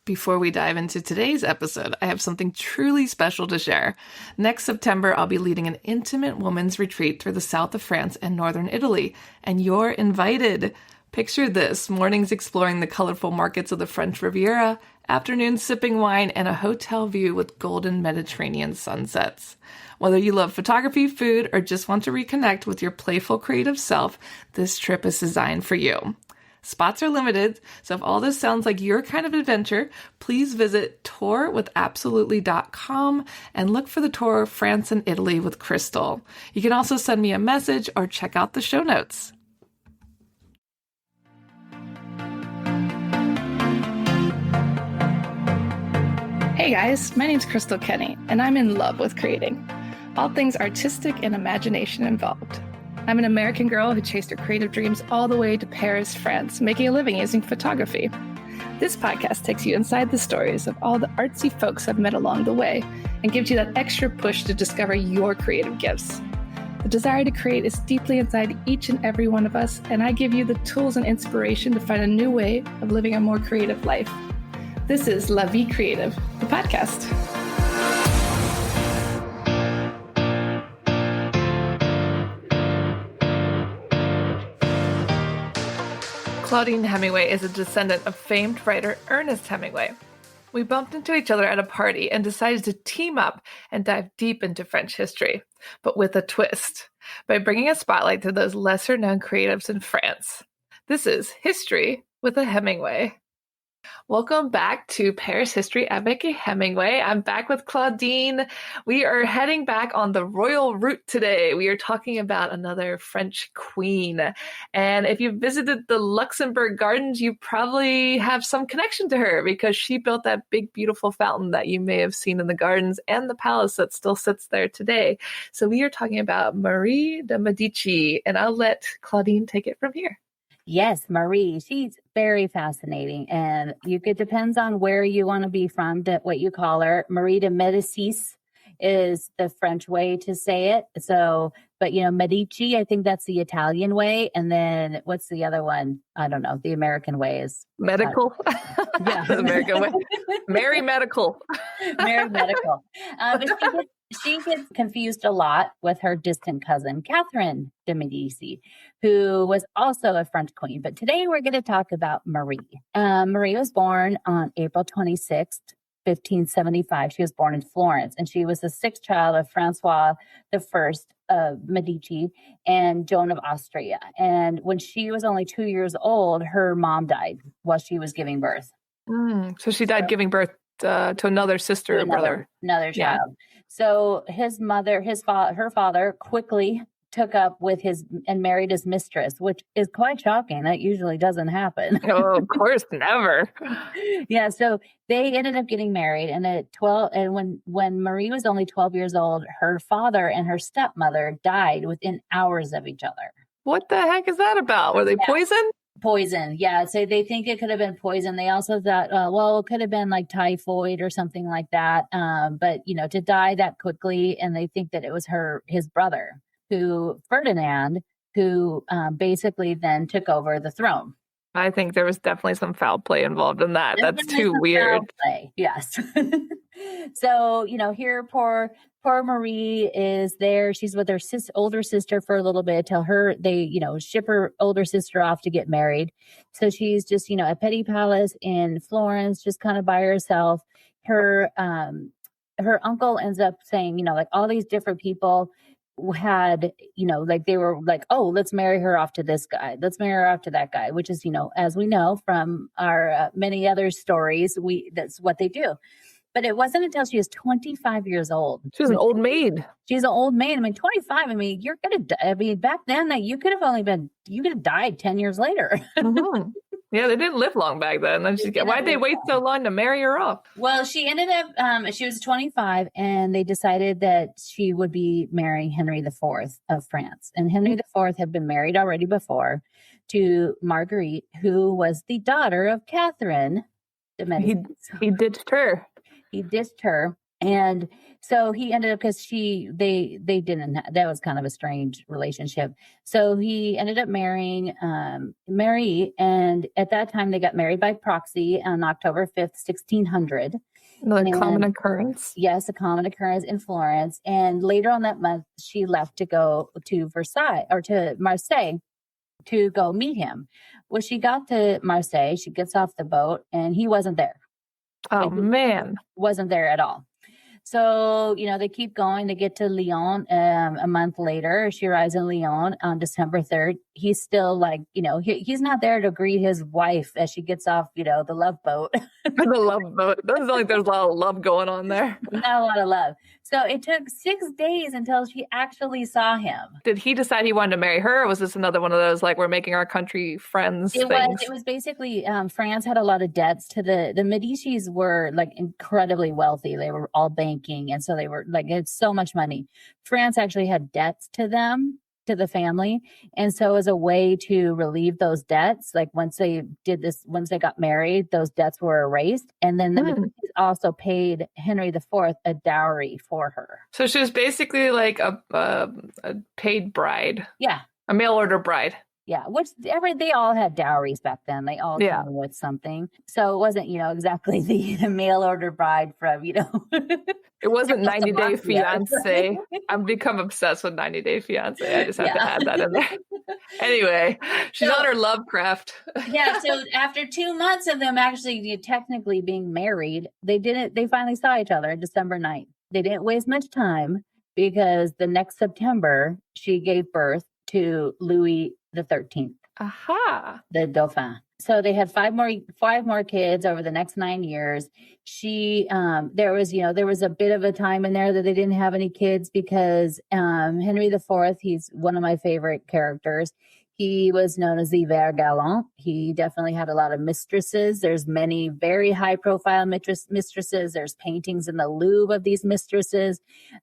Before we dive into today's episode, I have something truly special to share. Next September, I'll be leading an intimate women's retreat through the south of France and northern Italy, and you're invited. Picture this: mornings exploring the colorful markets of the French Riviera, afternoons sipping wine, and a hotel view with golden Mediterranean sunsets. Whether you love photography, food, or just want to reconnect with your playful creative self, this trip is designed for you. Spots are limited, so if all this sounds like your kind of adventure, please visit tourwithabsolutely.com and look for the tour France and Italy with Crystal. You can also send me a message or check out the show notes. Hey guys, my name's Crystal Kenny, and I'm in love with creating. All things artistic and imagination involved. I'm an American girl who chased her creative dreams all the way to Paris, France, making a living using photography. This podcast takes you inside the stories of all the artsy folks I've met along the way and gives you that extra push to discover your creative gifts. The desire to create is deeply inside each and every one of us, and I give you the tools and inspiration to find a new way of living a more creative life. This is La Vie Creative, the podcast. Claudine Hemingway is a descendant of famed writer Ernest Hemingway. We bumped into each other at a party and decided to team up and dive deep into French history, but with a twist, by bringing a spotlight to those lesser-known creatives in France. This is History with a Hemingway. Welcome back to Paris History avec Hemingway. I'm back with Claudine. We are heading back on the royal route today. We are talking about another French queen. And if you've visited the Luxembourg Gardens, you probably have some connection to her because she built that big, beautiful fountain that you may have seen in the gardens and the palace that still sits there today. So we are talking about Marie de Medici, and I'll let Claudine take it from here. Yes, Marie. She's very fascinating. And it depends on where you want to be from, what you call her. Marie de Médicis is the French way to say it. So, but Medici, I think that's the Italian way. And then what's the other one? I don't know. The American way is medical. Yeah. The American way. Mary Medical. Mary Medical. But she gets confused a lot with her distant cousin, Catherine de Medici, who was also a French queen. But today we're going to talk about Marie. Marie was born on April 26th, 1575. She was born in Florence, and she was the sixth child of Francois I of Medici and Joan of Austria. And when she was only 2 years old, her mom died while she was giving birth. So she died giving birth to another sister or brother. Another child. Yeah. So her father quickly took up with and married his mistress, which is quite shocking. That usually doesn't happen. Oh, of course, never. Yeah. So they ended up getting married, and at 12, and when Marie was only 12 years old, her father and her stepmother died within hours of each other. What the heck is that about? Were they poisoned? Poison. Yeah. So they think it could have been poison. They also thought, it could have been like typhoid or something like that. But to die that quickly. And they think that it was his brother, Ferdinand, who basically then took over the throne. I think there was definitely some foul play involved in that. That's too weird. Yes. So, here poor Marie is there. She's with her older sister for a little bit till they ship her older sister off to get married. So she's just, a petty palace in Florence, just kind of by herself. Her uncle ends up saying, all these different people had, they were like, oh, let's marry her off to this guy. Let's marry her off to that guy, which is, as we know from our many other stories, that's what they do. But it wasn't until she was 25 years old. She was an old maid. She's an old maid. 25. You're going to, back then you could have died 10 years later. Mm-hmm. Yeah, they didn't live long back then. Why'd they wait so long to marry her off? Well, she ended up, she was 25, and they decided that she would be marrying Henry IV of France. And Henry IV had been married already before to Marguerite, who was the daughter of Catherine de Medici. He ditched her. He ditched her. And so he ended up, because they didn't, that was kind of a strange relationship. So he ended up marrying Mary. And at that time, they got married by proxy on October 5th, 1600. Another common occurrence. Yes, a common occurrence in Florence. And later on that month, she left to go to Versailles or to Marseille to go meet him. When she got to Marseille, she gets off the boat and he wasn't there. Oh, man. Wasn't there at all. So, they keep going. They get to Lyon a month later. She arrives in Lyon on December 3rd. He's still like, he's not there to greet his wife as she gets off, the love boat. The love boat. It doesn't sound like there's a lot of love going on there. Not a lot of love. So it took 6 days until she actually saw him. Did he decide he wanted to marry her, or was this another one of those, like, we're making our country friends things? It was basically, France had a lot of debts to the Médicis were like incredibly wealthy. They were all banking. And so they were like, it's so much money. France actually had debts to them, to the family. And so as a way to relieve those debts, like once they got married, those debts were erased. And then the Médicis also paid Henry IV a dowry for her. So she was basically like a paid bride. Yeah. A mail order bride. Yeah, which they all had dowries back then. They all came with something. So it wasn't, exactly the mail order bride from, It wasn't 90 Day Fiancé. I've become obsessed with 90 Day Fiancé. I just have to add that in there. Anyway, she's on her Lovecraft. So after 2 months of them actually technically being married, they finally saw each other December 9th. They didn't waste much time because the next September, she gave birth to Louis the 13th. Aha. The Dauphin. So they had five more kids over the next 9 years. There was a bit of a time in there that they didn't have any kids because Henry IV, he's one of my favorite characters. He was known as the Vert Galant. He definitely had a lot of mistresses. There's many very high profile mistresses. There's paintings in the Louvre of these mistresses.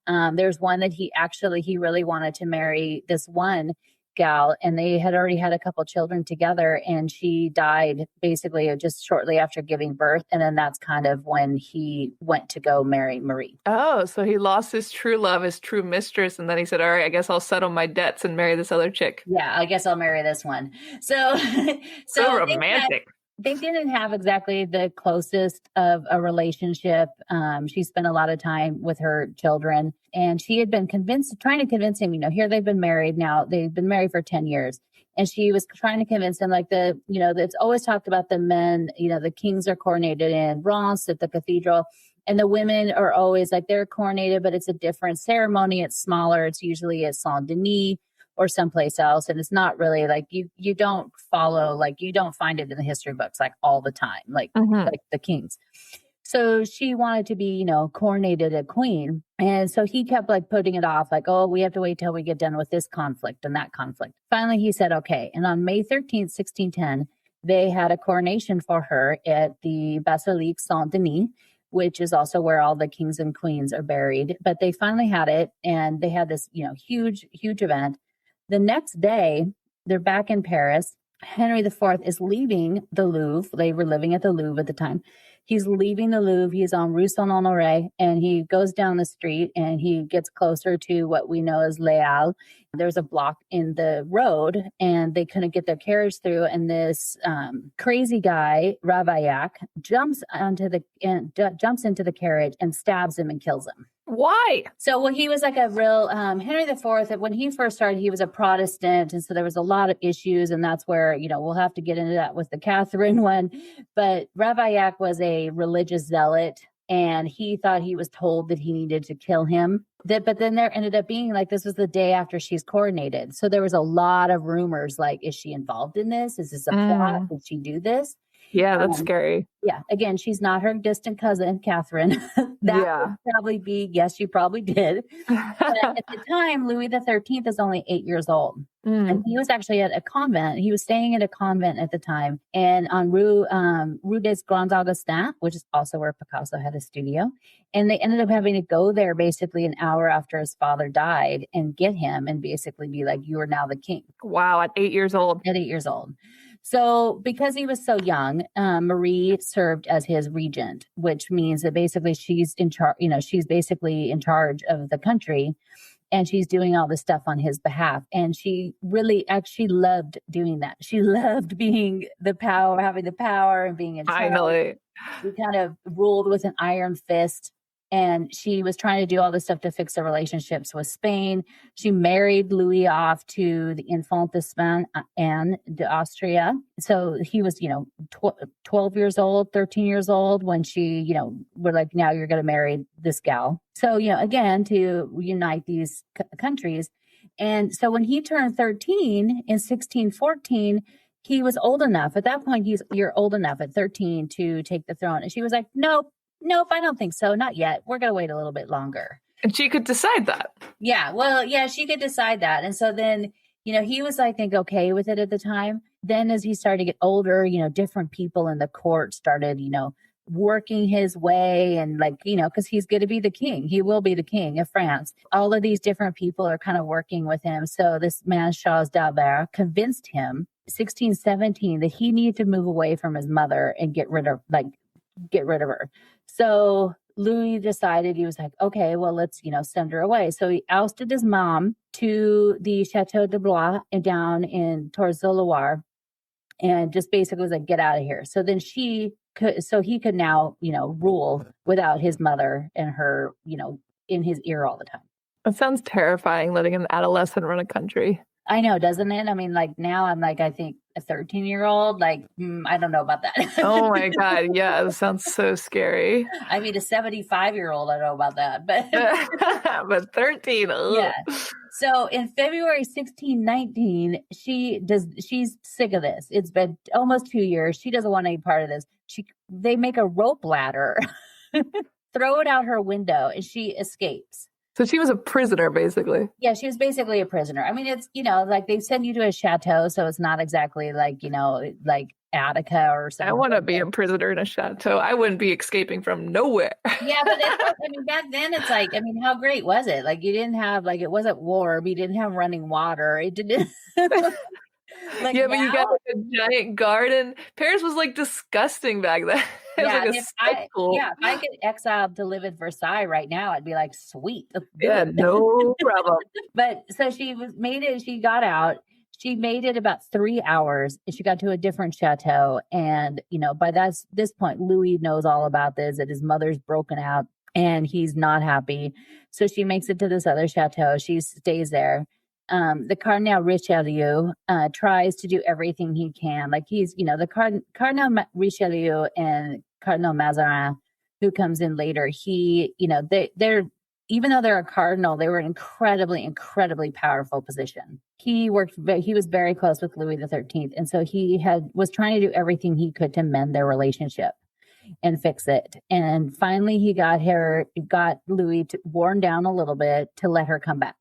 There's one that he really wanted to marry this one gal, and they had already had a couple children together, and she died basically just shortly after giving birth. And then that's kind of when he went to go marry Marie. Oh, so he lost his true love, his true mistress, and then he said, all right, I guess I'll settle my debts and marry this other chick. Yeah, I guess I'll marry this one. So romantic. They didn't have exactly the closest of a relationship. She spent a lot of time with her children, and she had been trying to convince him, here they've been married now. They've been married for 10 years. And she was trying to convince him, like it's always talked about the men, the kings are coronated in Reims at the cathedral. And the women are always like, they're coronated, but it's a different ceremony. It's smaller. It's usually at Saint Denis or someplace else. And it's not really like you don't follow, like you don't find it in the history books like all the time, like the kings. So she wanted to be, coronated a queen. And so he kept like putting it off, like, oh, we have to wait till we get done with this conflict and that conflict. Finally, he said, okay. And on May 13th, 1610, they had a coronation for her at the Basilique Saint Denis, which is also where all the kings and queens are buried. But they finally had it, and they had this, huge, huge event. The next day, they're back in Paris. Henry IV is leaving the Louvre. They were living at the Louvre at the time. He's leaving the Louvre. He's on Rue Saint-Honoré, and he goes down the street, and he gets closer to what we know as Les Halles. There's a block in the road, and they couldn't get their carriage through. And this crazy guy, Ravaillac, jumps into the carriage and stabs him and kills him. Why? So, he was like a real Henry IV. When he first started, he was a Protestant, and so there was a lot of issues, and that's where we'll have to get into that with the Catherine one. But Ravaillac was a religious zealot, and he thought he was told that he needed to kill him. But then there ended up being like, this was the day after she's coronated, so there was a lot of rumors like, is she involved in this? Is this a plot? Did she do this? Yeah, that's scary. Yeah. Again, she's not her distant cousin, Catherine. Would probably be, yes, you probably did. But at the time, Louis the 13th is only 8 years old. And he was actually at a convent. He was staying at a convent at the time, and on Rue des Grands Augustins, which is also where Picasso had a studio. And they ended up having to go there basically an hour after his father died and get him and basically be like, you are now the king. Wow, at 8 years old. At 8 years old. So because he was so young, Marie served as his regent, which means that basically she's in charge, she's basically in charge of the country, and she's doing all this stuff on his behalf. And she really actually loved doing that. She loved being having the power and being in charge. Finally. She kind of ruled with an iron fist. And she was trying to do all this stuff to fix the relationships with Spain. She married Louis off to the Infanta Anne d'Austria. So he was, 12 years old, 13 years old when she, were like, now you're going to marry this gal. So, again, to unite these countries. And so when he turned 13 in 1614, he was old enough. At that point, you're old enough at 13 to take the throne. And she was like, Nope, I don't think so. Not yet. We're going to wait a little bit longer. And she could decide that. Yeah. Well, yeah, she could decide that. And so then, he was, I think, okay with it at the time. Then as he started to get older, different people in the court started, working his way and because he's going to be the king. He will be the king of France. All of these different people are kind of working with him. So this man, Charles d'Albert, convinced him 1617 that he needed to move away from his mother and get rid of her. So Louis decided, he was like, okay, well, let's, send her away. So he ousted his mom to the Chateau de Blois and down towards the Loire, and just basically was like, get out of here. So then he could now, rule without his mother and her, in his ear all the time. It sounds terrifying, letting an adolescent run a country. I know, doesn't it? I mean, now I'm I think a 13-year-old, I don't know about that. Oh my God. Yeah. It sounds so scary. I mean, a 75-year-old, I don't know about that, but, but 13. Ugh. Yeah. So in February 1619, she's sick of this. It's been almost 2 years. She doesn't want any part of this. They make a rope ladder, throw it out her window, and she escapes. So she was a prisoner, basically. Yeah, she was basically a prisoner. I mean, it's, they send you to a chateau, so it's not exactly like Attica or something. I want to be a prisoner in a chateau. I wouldn't be escaping from nowhere. Yeah, but back then it's how great was it? You didn't have, it wasn't warm. You didn't have running water. It didn't. But you got a giant garden. Paris was disgusting back then. If I get exiled to live in Versailles right now, I'd be like, sweet. Yeah, no problem. But so she made it. She got out. She made it about 3 hours, and she got to a different chateau. And by this point, Louis knows all about this. That his mother's broken out, and he's not happy. So she makes it to this other chateau. She stays there. The Cardinal Richelieu tries to do everything he can. He's, the Cardinal Richelieu and Cardinal Mazarin, who comes in later, they're, even though they're a cardinal, they were an incredibly, incredibly powerful position. He was very close with Louis XIII. And so he was trying to do everything he could to mend their relationship and fix it. And finally he got Louis worn down a little bit to let her come back.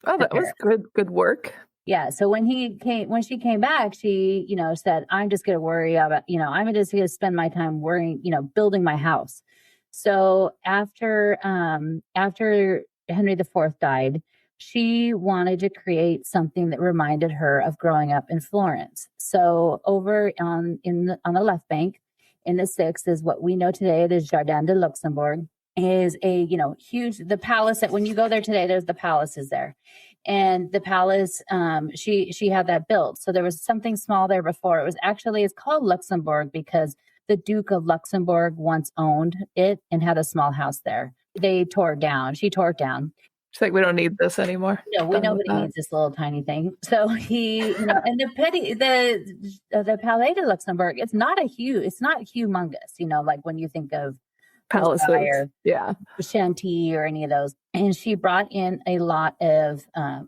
Oh, that was good work. Yeah. So when she came back, she, said, I'm just going to worry about, I'm just going to spend my time worrying, building my house. So after Henry IV died, she wanted to create something that reminded her of growing up in Florence. So over on the left bank in the 6th is what we know today. It is Jardin de Luxembourg. Is a, huge, the palace that when you go there today, there's the palaces there. And the palace, she had that built. So there was something small there before. It's called Luxembourg because the Duke of Luxembourg once owned it and had a small house there. They tore it down. She tore it down. She's like, we don't need this anymore. No, nobody needs this little tiny thing. So he, and the Palais de Luxembourg, it's not humongous, when you think of palaces, Chantilly or any of those. And she brought in a lot of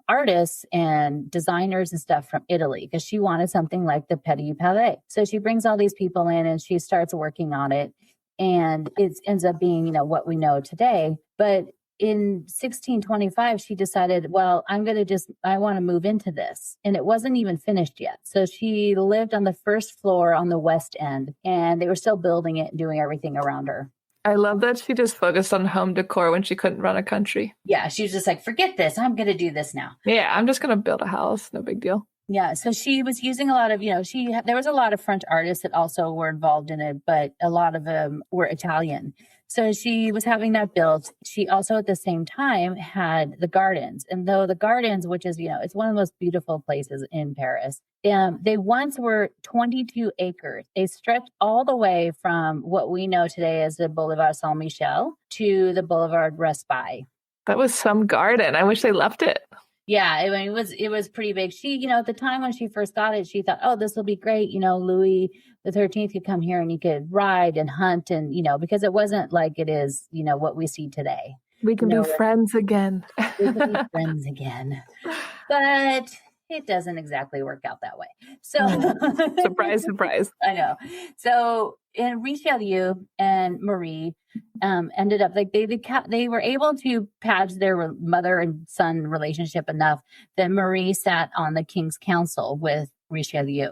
artists and designers and stuff from Italy because she wanted something like the Petit Palais. So she brings all these people in and she starts working on it. And it ends up being, what we know today. But in 1625, she decided, well, I want to move into this. And it wasn't even finished yet. So she lived on the first floor on the west end, and they were still building it and doing everything around her. I love that she just focused on home decor when she couldn't run a country. Yeah, she was just like, forget this. I'm going to do this now. Yeah, I'm just going to build a house. No big deal. Yeah, so she was using a lot of, there was a lot of French artists that also were involved in it, but a lot of them were Italian. So she was having that built. She also at the same time had the gardens. And though the gardens, which is, it's one of the most beautiful places in Paris, they once were 22 acres. They stretched all the way from what we know today as the Boulevard Saint-Michel to the Boulevard Raspail. That was some garden. I wish they left it. Yeah, it was pretty big. She, at the time when she first got it, she thought, oh, this will be great. Louis the 13th could come here and he could ride and hunt and, because it wasn't like it is, what we see today. We can be friends again. We can be friends again. But it doesn't exactly work out that way. So surprise, surprise. I know. So and Richelieu and Marie ended up like they were able to patch their mother and son relationship enough that Marie sat on the King's Council with Richelieu.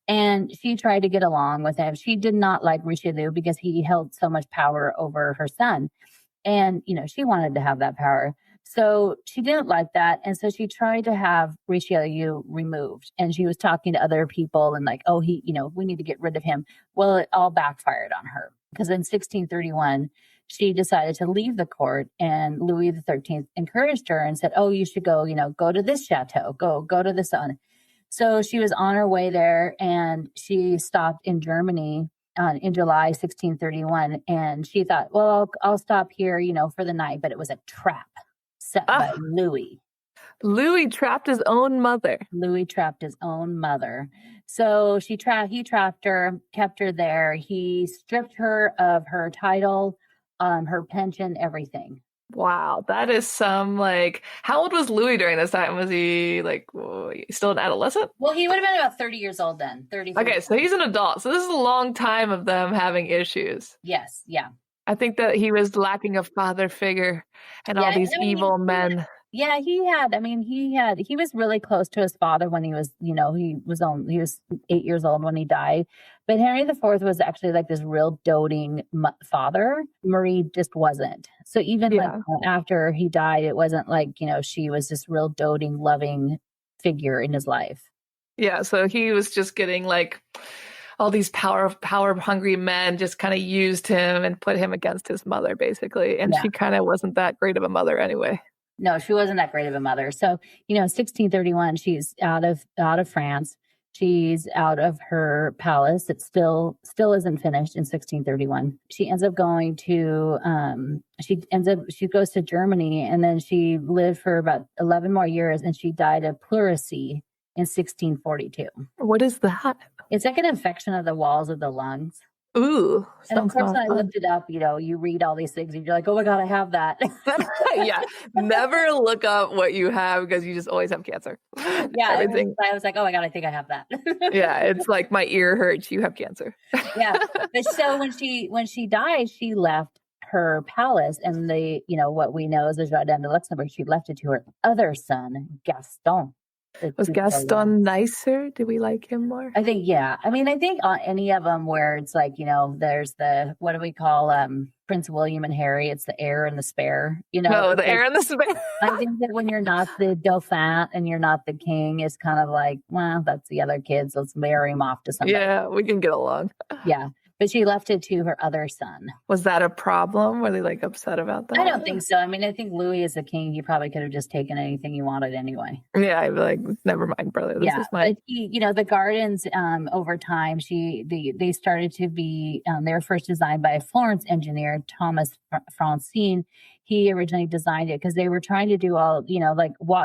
And she tried to get along with him. She did not like Richelieu because he held so much power over her son. And, she wanted to have that power. So she didn't like that. And so she tried to have Richelieu removed. And she was talking to other people and like, oh, we need to get rid of him. Well, it all backfired on her because in 1631, she decided to leave the court and Louis the 13th encouraged her and said, oh, you should go, go to this chateau, go to this one. So she was on her way there and she stopped in Germany in July 1631. And she thought, well, I'll stop here, for the night. But it was a trap set by Louis. Louis trapped his own mother. Louis trapped his own mother. So he trapped her, kept her there. He stripped her of her title, her pension, everything. Wow, that is some how old was Louis during this time? Was he still an adolescent? Well, he would have been about 30 years old then. 30. Okay, so he's an adult. So this is a long time of them having issues. Yes, yeah. I think that he was lacking a father figure and all these evil men. Yeah, he was really close to his father when he was, he was 8 years old when he died. But Henry IV was actually like this real doting father. Marie just wasn't. So even after he died, it wasn't like, she was this real doting, loving figure in his life. Yeah, so he was just getting all these power hungry men just kind of used him and put him against his mother, basically. And she kind of wasn't that great of a mother anyway. No, she wasn't that great of a mother. So, 1631, she's out of France. She's out of her palace. It still isn't finished in 1631. She ends up going to, she goes to Germany and then she lived for about 11 more years and she died of pleurisy in 1642. What is that? It's like an infection of the walls of the lungs. Ooh. And of course, when I looked it up, you read all these things and you're like, oh my God, I have that. Yeah. Never look up what you have because you just always have cancer. Yeah. Everything. I was like, oh my God, I think I have that. Yeah. It's like my ear hurts. You have cancer. Yeah. But so when she died, she left her palace and what we know as the Jardin de Luxembourg, she left it to her other son, Gaston. Was Gaston nicer? Did we like him more? I think, yeah. I think on any of them where it's like, there's the, what do we call Prince William and Harry? It's the heir and the spare, No, the heir and the spare. I think that when you're not the Dauphin and you're not the king, it's kind of like, well, that's the other kids. Let's marry him off to somebody. Yeah, we can get along. Yeah. But she left it to her other son. Was that a problem? Were they upset about that? I don't think so. I think Louis is the king. He probably could have just taken anything he wanted anyway. Yeah, I'd be like, never mind, brother. This is mine. But the gardens over time, they started to be, they were first designed by a Florence engineer, Thomas Francine. He originally designed it because they were trying to do all,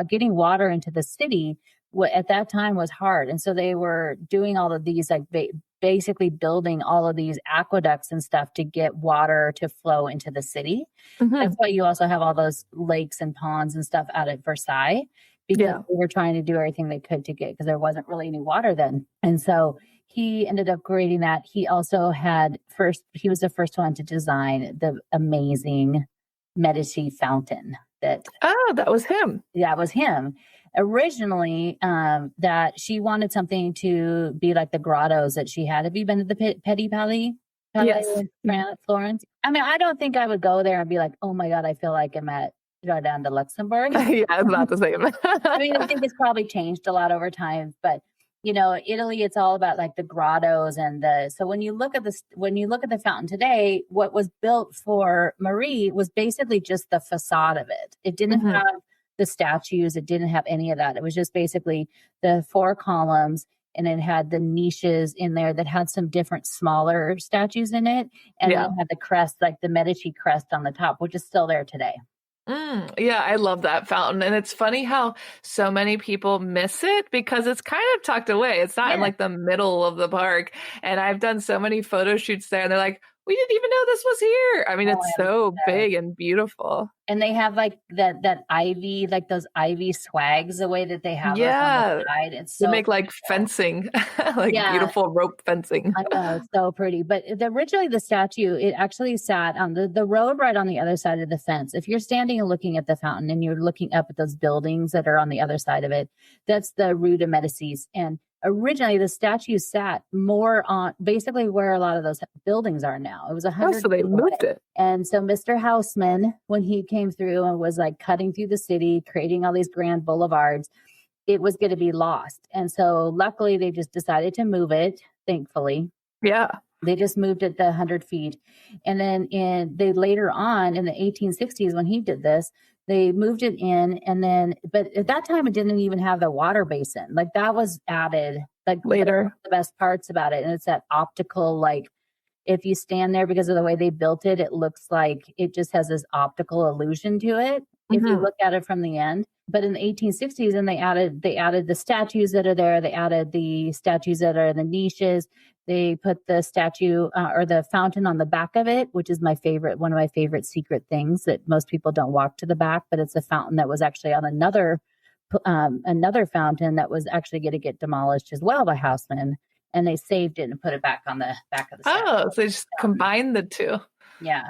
getting water into the city at that time was hard. And so they were doing all of these basically building all of these aqueducts and stuff to get water to flow into the city. Mm-hmm. That's why you also have all those lakes and ponds and stuff out at Versailles because they were trying to do everything they could to get, because there wasn't really any water then. And so he ended up creating that. He also he was the first one to design the amazing Médicis fountain. That was him. That was him. Originally, that she wanted something to be like the grottos that she had. Have you been to the Petit Palais? Yes. Florence. I don't think I would go there and be like, oh my God, I feel like I'm at Go down to Luxembourg. Yeah, it's not the same. I mean, I think it's probably changed a lot over time, but Italy, it's all about like the grottos so when you look at the fountain today, what was built for Marie was basically just the facade of it. It didn't have the statues. It didn't have any of that. It was just basically the 4 columns, and it had the niches in there that had some different smaller statues in it. And then it had the crest, like the Medici crest on the top, which is still there today. Yeah, I love that fountain. And it's funny how so many people miss it because it's kind of tucked away. It's not in like the middle of the park. And I've done so many photo shoots there and they're like, we didn't even know this was here. I mean, it's so big and beautiful. And they have like that ivy, like those ivy swags, the way that they have on the side. It's so they make like fencing, like beautiful rope fencing. I know, it's so pretty. But originally the statue, it actually sat on the road right on the other side of the fence. If you're standing and looking at the fountain and you're looking up at those buildings that are on the other side of it, that's the Rue de Médicis. And originally the statue sat more on basically where a lot of those buildings are now. It was 100 so they moved it. And so Mr. Haussmann, when he came through and was like cutting through the city, creating all these grand boulevards, it was going to be lost. And so luckily they just decided to move it, thankfully. Yeah. They just moved it the 100 feet. And then they later on in the 1860s, when he did this, they moved it in, but at that time it didn't even have the water basin. Like that was added like later. The best parts about it. And it's that optical, like if you stand there because of the way they built it, it looks like it just has this optical illusion to it. If you look at it from the end. But in the 1860s, and they added the statues that are there. They added the statues that are in the niches. They put the statue or the fountain on the back of it, which is one of my favorite secret things that most people don't walk to the back, but it's a fountain that was actually on another fountain that was actually going to get demolished as well by Haussmann. And they saved it and put it back on the back of the statue. Oh, so they just combined the two. Yeah.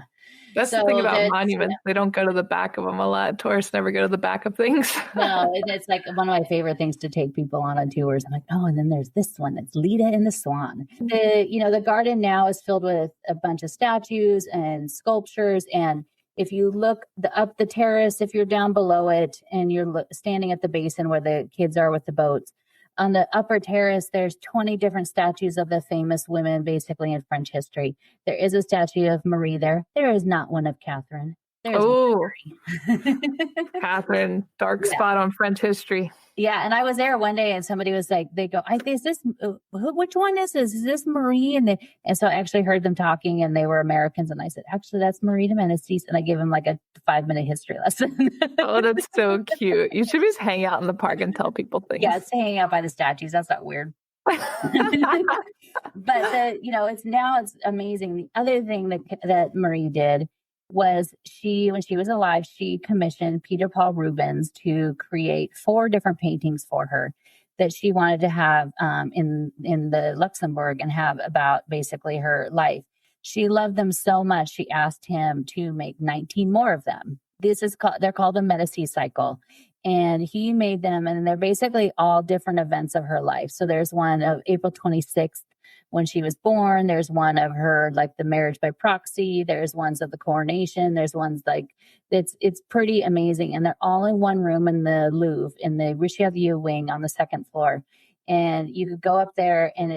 That's the thing about monuments. They don't go to the back of them a lot. Tourists never go to the back of things. No, it's like one of my favorite things to take people on tours. I'm like, oh, and then there's this one. It's Leda and the Swan. The garden now is filled with a bunch of statues and sculptures. And if you look up the terrace, if you're down below it and you're standing at the basin where the kids are with the boats, on the upper terrace, there's 20 different statues of the famous women, basically in French history. There is a statue of Marie there. There is not one of Catherine. Catherine, dark spot on French history. Yeah, and I was there one day, and somebody was like, "They go, is this? Which one is this? Is this Marie?" And so I actually heard them talking, and they were Americans, and I said, "Actually, that's Marie de Médicis," and I gave them like a 5-minute history lesson. Oh, that's so cute! You should just hang out in the park and tell people things. Yeah, it's hanging out by the statues. That's not weird. But it's amazing. The other thing that Marie did was when she was alive, she commissioned Peter Paul Rubens to create 4 different paintings for her that she wanted to have in the Luxembourg and have about basically her life. She loved them so much, she asked him to make 19 more of them. They're called the Médicis cycle. And he made them, and they're basically all different events of her life. So there's one of April 26th, when she was born. There's one of her, like the marriage by proxy. There's ones of the coronation. There's ones like it's pretty amazing. And they're all in one room in the Louvre, in the Richelieu wing on the 2nd floor. And you could go up there, and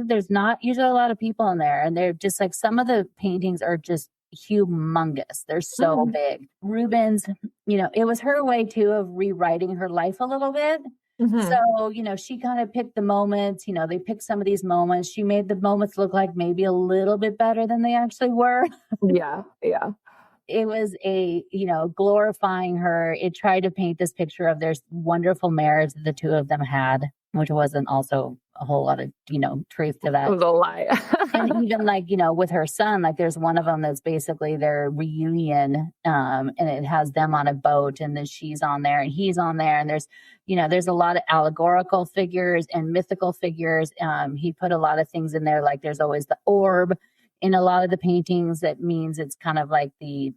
there's not usually a lot of people in there. And they're just like, some of the paintings are just humongous. They're so big. Rubens, it was her way too of rewriting her life a little bit. So, she kind of picked the moments, they picked some of these moments. She made the moments look like maybe a little bit better than they actually were. Yeah. It was glorifying her. It tried to paint this picture of their wonderful marriage that the two of them had, which wasn't also a whole lot of, truth to that. It was a lie. And even with her son, like there's one of them that's basically their reunion, and it has them on a boat, and then she's on there and he's on there. And there's a lot of allegorical figures and mythical figures. He put a lot of things in there. Like there's always the orb in a lot of the paintings. That means it's kind of like a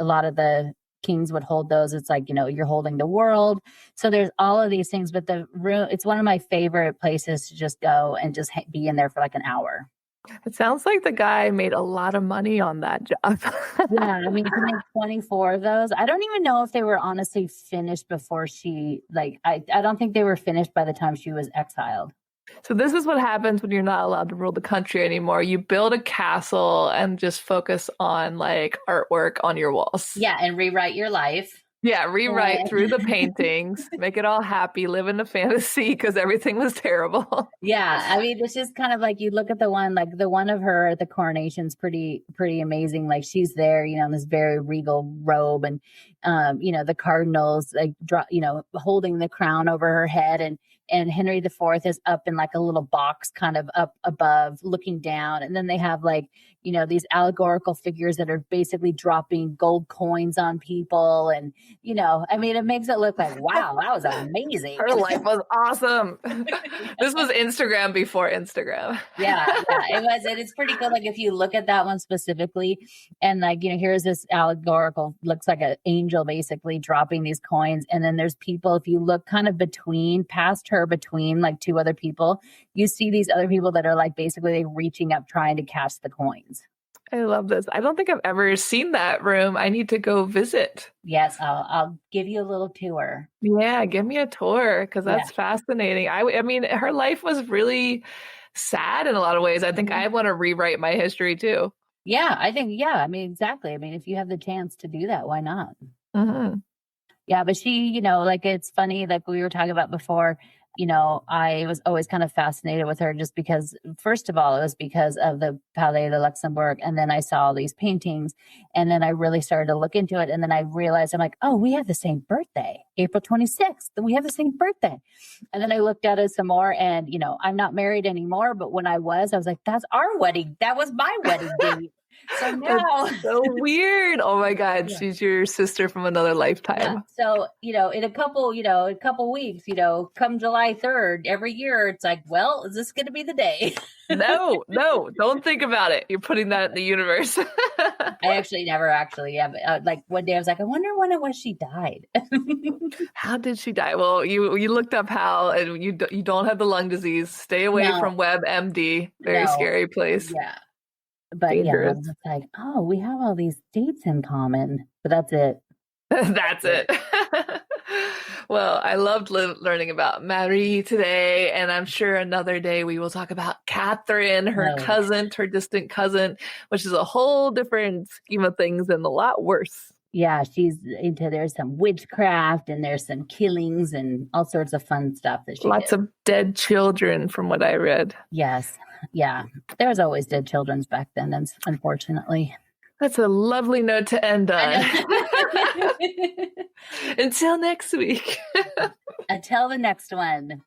lot of the kings would hold those. It's like, you're holding the world. So there's all of these things, but the room, it's one of my favorite places to just go and just be in there for like an hour. It sounds like the guy made a lot of money on that job. Yeah, I mean, to make 24 of those, I don't even know if they were honestly finished before she, like, I don't think they were finished by the time she was exiled. So this is what happens when you're not allowed to rule the country anymore. You build a castle and just focus on like artwork on your walls. Yeah, and rewrite your life. Yeah, rewrite through the paintings, make it all happy, live in a fantasy because everything was terrible. Yeah, I mean, it's just kind of like you look at the one, like the one of her at the coronation's pretty amazing. Like she's there, in this very regal robe, and the cardinals like holding the crown over her head, and Henry IV is up in like a little box kind of up above looking down. And then they have like, these allegorical figures that are basically dropping gold coins on people. And, I mean, it makes it look like, wow, that was amazing. Her life was awesome. This was Instagram before Instagram. Yeah, it was. And it's pretty cool. Like if you look at that one specifically and like, here's this allegorical, looks like an angel basically dropping these coins. And then there's people, if you look kind of past her, between like two other people, you see these other people that are like basically like reaching up trying to catch the coins. I love this. I don't think I've ever seen that room. I need to go visit. Yes, I'll give you a little tour. Yeah, give me a tour because that's fascinating. I mean, her life was really sad in a lot of ways. I think I want to rewrite my history too. Yeah, I think, I mean, exactly. I mean, if you have the chance to do that, why not? Mm-hmm. Yeah, but she, like it's funny, like we were talking about before, I was always kind of fascinated with her just because, first of all, it was because of the Palais de Luxembourg. And then I saw all these paintings and then I really started to look into it. And then I realized I'm like, oh, we have the same birthday, April 26th. We have the same birthday. And then I looked at it some more and, I'm not married anymore. But when I was like, that's our wedding. That was my wedding date. So now, that's so weird. Oh my God, she's your sister from another lifetime. Yeah. So, in a couple weeks, come July 3rd, every year, it's like, well, is this going to be the day? No, don't think about it. You're putting that in the universe. I actually never but like one day I was like, I wonder when it was she died. How did she die? Well, you looked up how, and you don't have the lung disease. Stay away from WebMD. Very scary place. Yeah. But dangerous. It's like, oh, we have all these dates in common, but that's it. That's it. Well, I loved learning about Marie today, and I'm sure another day we will talk about Catherine, her cousin, her distant cousin, which is a whole different scheme of things and a lot worse. Yeah, there's some witchcraft and there's some killings and all sorts of fun stuff that she Lots of dead children from what I read. Yes. Yeah. There was always dead children back then, unfortunately. That's a lovely note to end on. Until next week. Until the next one.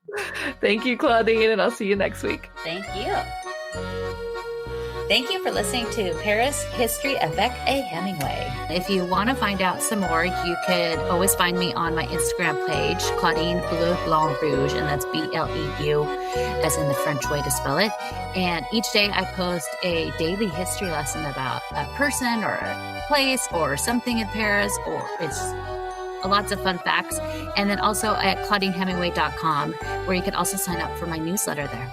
Thank you, Claudine, and I'll see you next week. Thank you. Thank you for listening to Paris History avec Hemingway. If you want to find out some more, you could always find me on my Instagram page, Claudine Bleu Blanc Rouge, and that's BLEU, as in the French way to spell it. And each day I post a daily history lesson about a person or a place or something in Paris, or it's lots of fun facts. And then also at ClaudineHemingway.com, where you can also sign up for my newsletter there.